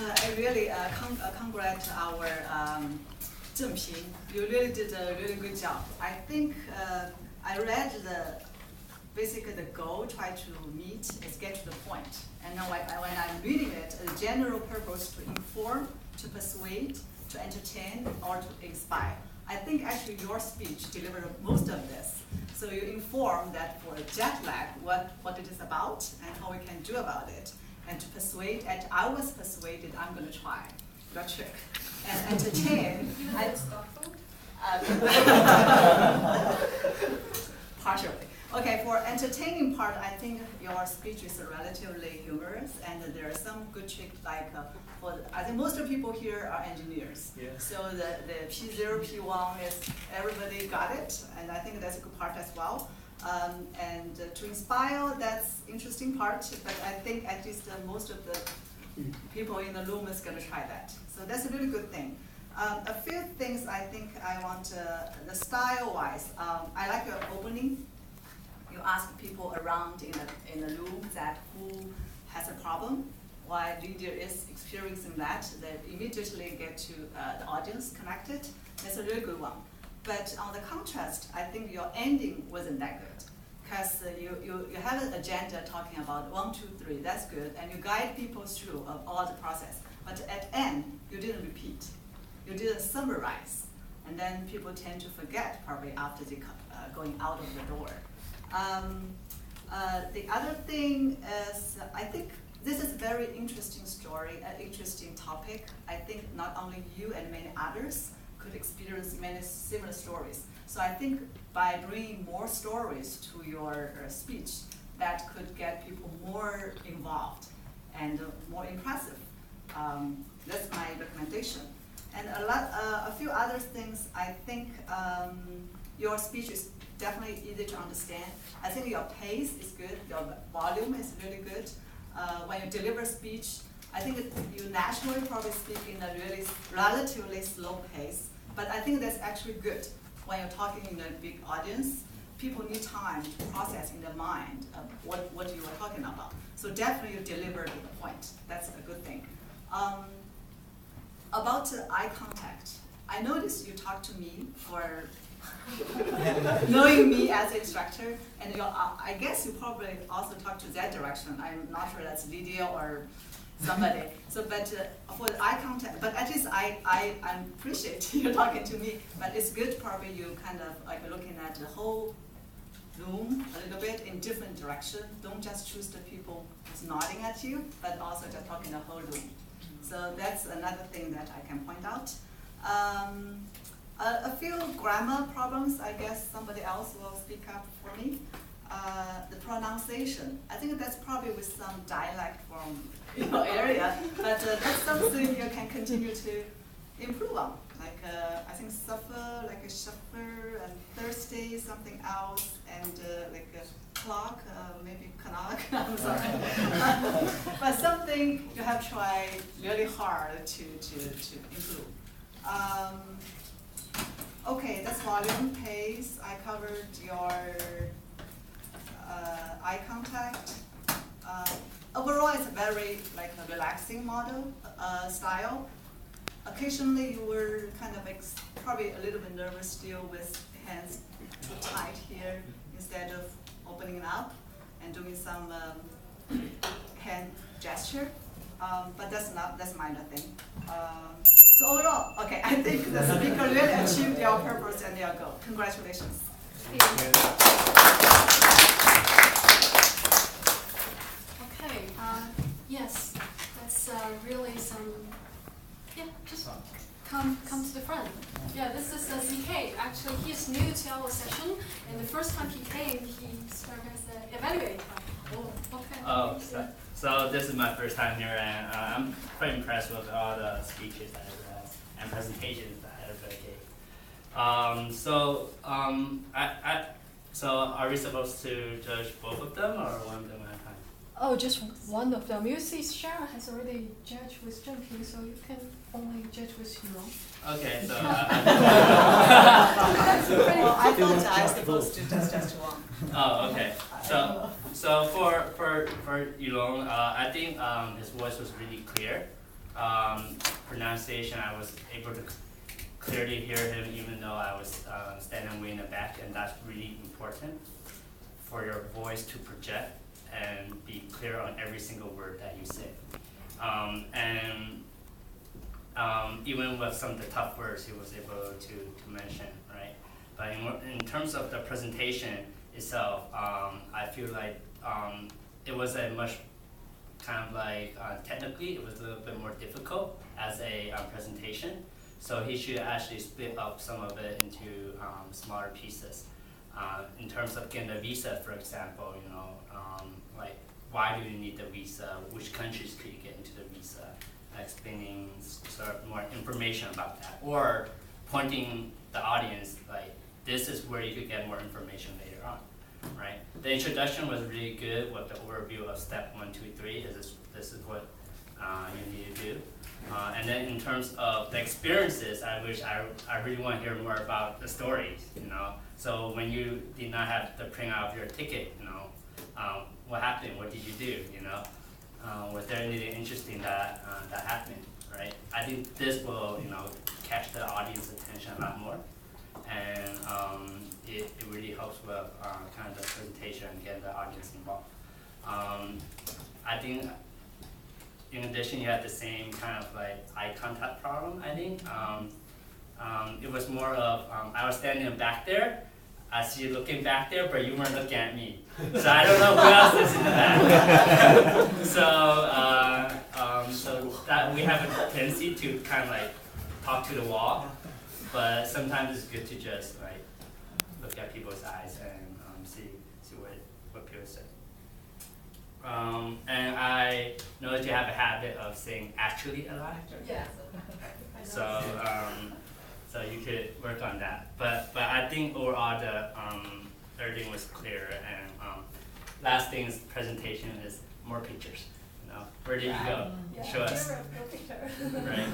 I really congratulate our Chen. You really did a really good job. I think I read basically the goal, try to meet is get to the point. And now when I'm reading it, the general purpose to inform, to persuade, to entertain, or to inspire. I think actually your speech delivered most of this. So you inform that for jet lag, what it is about and how we can do about it. And to persuade, and I was persuaded I'm going to try your trick. And entertain. Partially. Okay, for entertaining part, I think your speech is relatively humorous, and there are some good tricks like I think most of the people here are engineers. Yeah. So the P0, P1 is everybody got it, and I think that's a good part as well. And to inspire, that's interesting part, but I think at least most of the people in the room is going to try that. So that's a really good thing. A few things I think I want the style-wise. I like your opening. You ask people around in the room that who has a problem, why leader is experiencing that, they immediately get to the audience connected. That's a really good one. But on the contrast, I think your ending wasn't that good. Because you have an agenda talking about 1, 2, 3, that's good, and you guide people through all the process. But at the end, you didn't repeat. You didn't summarize. And then people tend to forget probably after they going out of the door. The other thing is, I think this is a very interesting story, an interesting topic. I think not only you and many others could experience many similar stories. So I think by bringing more stories to your speech, that could get people more involved and more impressive. That's my recommendation. And a few other things, I think your speech is definitely easy to understand. I think your pace is good, your volume is really good. When you deliver speech, I think you naturally probably speak in a really relatively slow pace, but I think that's actually good. When you're talking in a big audience, people need time to process in their mind what you are talking about. So definitely you deliver to the point. That's a good thing. About eye contact, I noticed you talked to me for knowing me as an instructor, and I guess you probably also talk to that direction. I'm not sure that's Lydia or somebody. So, but for the eye contact, but at least I appreciate you talking to me. But it's good probably you kind of like looking at the whole room a little bit in different direction. Don't just choose the people who's nodding at you, but also just talking the whole room. So that's another thing that I can point out. A few grammar problems, I guess somebody else will speak up for me. The pronunciation, I think that's probably with some dialect from your area, but that's something you can continue to improve on. Like I think suffer, like a suffer, and thirsty, something else, and like a clock, maybe clock, I'm sorry. But something you have tried really hard to improve. Okay, that's volume, pace. I covered your eye contact. Overall, it's a very like a relaxing model style. Occasionally, you were kind of probably a little bit nervous still with hands too tight here instead of opening it up and doing some hand gesture. But that's minor thing. So overall, okay, I think the speaker really achieved their purpose and their goal. Congratulations. Okay, yes, that's really some, yeah, just come to the front. Yeah, this is ZK. Actually, he's new to our session, and the first time he came, he started as an evaluator. Oh, okay. Oh, so this is my first time here, and I'm quite impressed with all the speeches that and presentations that everybody gave. So are we supposed to judge both of them or one of them at a time? Oh, just one of them. You see, Sharon has already judged with jumping, so you can only judge with your. Okay, so. Well, I thought I was supposed to just one. Oh, okay. So for Yulong, I think his voice was really clear. Pronunciation, I was able to clearly hear him even though I was standing way in the back, and that's really important for your voice to project and be clear on every single word that you say. Even with some of the tough words, he was able to mention, right? But in terms of the presentation itself, I feel like it was a much kind of like technically it was a little bit more difficult as a presentation. So he should actually split up some of it into smaller pieces. In terms of getting the visa, for example, you know, like why do you need the visa? Which countries could you get into the visa? Explaining sort of more information about that, or pointing the audience like this is where you could get more information later on, right? The introduction was really good with the overview of step 1, 2, 3. This is what you need to do. And then in terms of the experiences, I really want to hear more about the stories, you know. So when you did not have the print out of your ticket, you know, what happened? What did you do? You know, was there anything interesting that happened? Right? I think this will, you know, catch the audience attention a lot more, and it really helps with kind of the presentation and getting the audience involved. I think. In addition, you had the same kind of like eye contact problem, I think. It was more of, I was standing back there, I see you looking back there, but you weren't looking at me. So I don't know who else is in the back. So that we have a tendency to kind of like talk to the wall, but sometimes it's good to just like look at people's eyes and see what people say. And I know that you have a habit of saying actually a lot. Yeah. So so you could work on that. But I think overall everything was clear, and last thing is presentation is more pictures. You know, where did you go? Yeah. Show us. No picture. Right.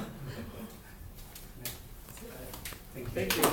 Thank you.